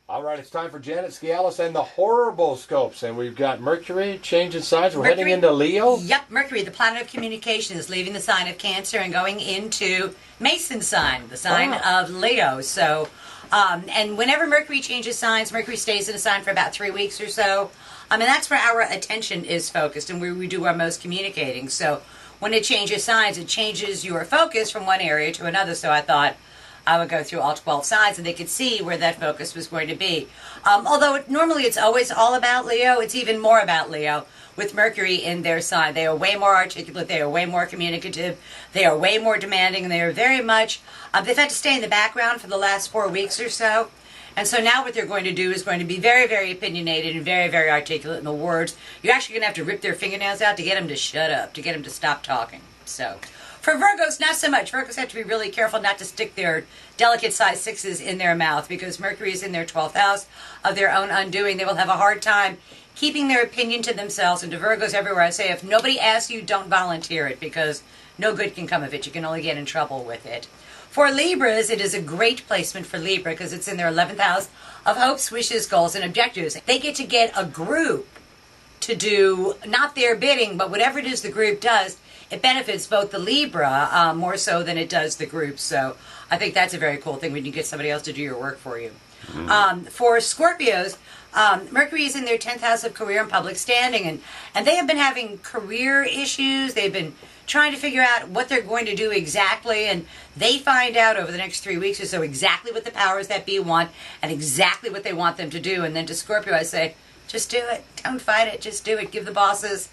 All right, it's time for Janet Sciales and the Horoscopes, and we've got Mercury changing signs. We're heading into Leo. Yep, Mercury, the planet of communication, is leaving the sign of Cancer and going into Mason's sign, the sign of Leo. So, and whenever Mercury changes signs, Mercury stays in a sign for about 3 weeks or so. And that's where our attention is focused and where we do our most communicating. So when it changes signs, it changes your focus from one area to another. So I thought I would go through all 12 signs and they could see where that focus was going to be. Although normally it's always all about Leo, it's even more about Leo with Mercury in their sign. They are way more articulate, they are way more communicative, they are way more demanding, and they are very much, they've had to stay in the background for the last 4 weeks or so. And so now what they're going to do is going to be very, very opinionated and very, very articulate in the words. You're actually going to have to rip their fingernails out to get them to shut up, to get them to stop talking. So for Virgos, not so much. Virgos have to be really careful not to stick their delicate size 6s in their mouth because Mercury is in their 12th house of their own undoing. They will have a hard time keeping their opinion to themselves. And to Virgos everywhere, I say, if nobody asks you, don't volunteer it because no good can come of it. You can only get in trouble with it. For Libras, it is a great placement for Libra because it's in their 11th house of hopes, wishes, goals, and objectives. They get to get a group to do not their bidding, but whatever it is the group does, it benefits both the Libra more so than it does the group. So I think that's a very cool thing when you get somebody else to do your work for you. For Scorpios, Mercury is in their 10th house of career and public standing, and they have been having career issues. They've been trying to figure out what they're going to do exactly, and they find out over the next 3 weeks or so exactly what the powers that be want and exactly what they want them to do. And then to Scorpio, I say, just do it. Don't fight it. Just do it. Give the bosses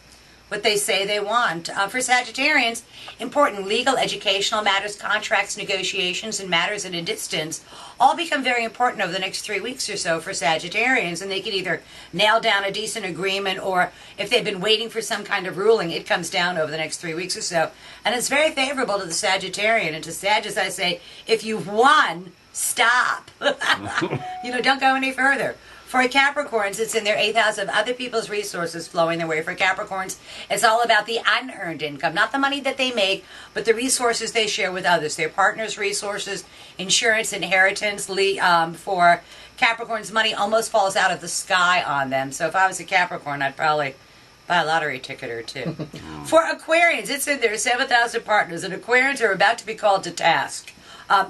what they say they want. For Sagittarians, important legal, educational matters, contracts, negotiations, and matters at a distance all become very important over the next 3 weeks or so for Sagittarians, and they can either nail down a decent agreement, or if they've been waiting for some kind of ruling, it comes down over the next 3 weeks or so. And it's very favorable to the Sagittarian. And to Sag, as I say, if you've won, stop. Don't go any further. For Capricorns, it's in their 8th house of other people's resources flowing their way. For Capricorns, it's all about the unearned income, not the money that they make, but the resources they share with others, their partners' resources, insurance, inheritance. For Capricorns, money almost falls out of the sky on them. So if I was a Capricorn, I'd probably buy a lottery ticket or two. For Aquarians, it's in their 7th house of partners, and Aquarians are about to be called to task.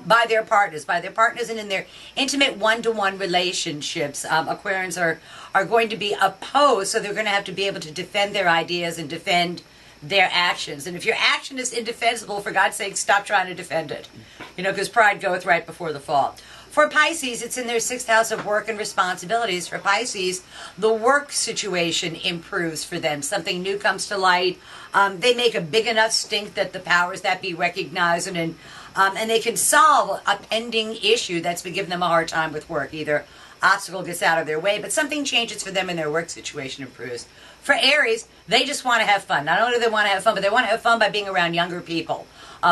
By their partners and in their intimate one-to-one relationships. Aquarians are going to be opposed, so they're going to have to be able to defend their ideas and defend their actions. And if your action is indefensible, for God's sake, stop trying to defend it. Because pride goeth right before the fall. For Pisces, it's in their 6th house of work and responsibilities. For Pisces, the work situation improves for them. Something new comes to light. They make a big enough stink that the powers that be recognize it, and they can solve a pending issue that's been giving them a hard time with work. Either obstacle gets out of their way, but something changes for them and their work situation improves. For Aries, they just want to have fun. Not only do they want to have fun, but they want to have fun by being around younger people,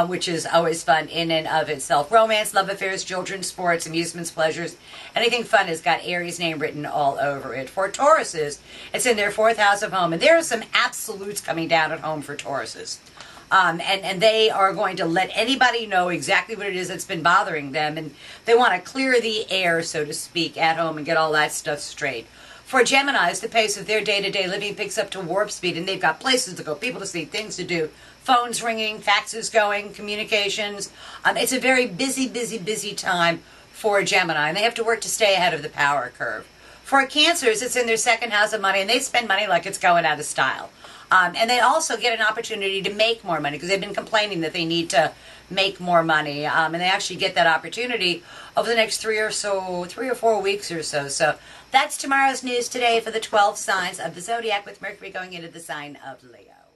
which is always fun in and of itself. Romance, love affairs, children, sports, amusements, pleasures. Anything fun has got Aries' name written all over it. For Tauruses, it's in their 4th house of home. And there are some absolutes coming down at home for Tauruses. And they are going to let anybody know exactly what it is that's been bothering them. And they want to clear the air, so to speak, at home and get all that stuff straight. For Geminis, the pace of their day-to-day living picks up to warp speed, and they've got places to go, people to see, things to do, phones ringing, faxes going, communications. It's a very busy time for Gemini, and they have to work to stay ahead of the power curve. For Cancers, it's in their 2nd house of money, and they spend money like it's going out of style. And they also get an opportunity to make more money because they've been complaining that they need to make more money. And they actually get that opportunity over the next 3 or 4 weeks or so. So that's tomorrow's news today for the 12 signs of the zodiac with Mercury going into the sign of Leo.